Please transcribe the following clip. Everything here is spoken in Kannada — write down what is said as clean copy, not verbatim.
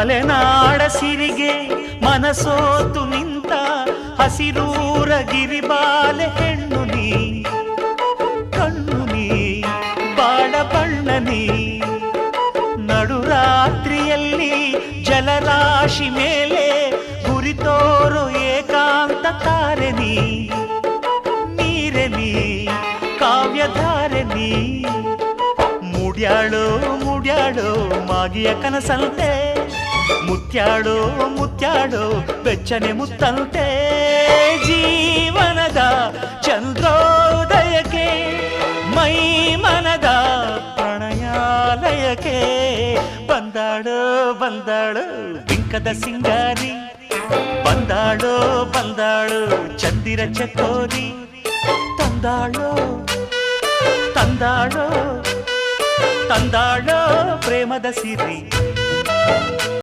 ಮಲೆನಾಡ ಸಿರಿಗೆ ಮನಸೋತು ನಿಂತ ಹಸಿರೂರ ಗಿರಿಬಾಲೆ ಹೆಣ್ಣು ನೀ ಕಣ್ಣು ನೀ ಬಾಳ ಬಣ್ಣ ನೀ ನಡುರಾತ್ರಿಯಲ್ಲಿ ಜಲರಾಶಿ ಮೇಲೆ ಗುರಿತೋರು ಏಕಾಂತ ತಾರೆ ನೀ ನೀರೆ ನೀ ಕಾವ್ಯಧಾರೆ ನೀ ಮುಡ್ಯಾಳೋ ಮುಡ್ಯಾಳೋ ಮಾಗಿಯ ಕನಸಂತೆ ಮುತ್ಯಾಡೋ ಮುತ್ಯಾಡೋ ಬೆಚ್ಚನೆ ಮುತ್ತಂತೆ ಜೀವನದ ಚಂದ್ರೋದಯಕ್ಕೆ ಮೈ ಮನದ ಪ್ರಣಯಾಲಯಕ್ಕೆ ಬಂದಾಳೋ ಬಂದಾಳು ಬಿಂಕದ ಸಿಂಗಾರಿ ಬಂದಾಳೋ ಬಂದಾಳು ಚಂದಿರ ಚಕೋರಿ ತಂದಾಳೋ ತಂದಾಳೋ ತಂದಾಳೋ ಪ್ರೇಮದ ಸಿರಿ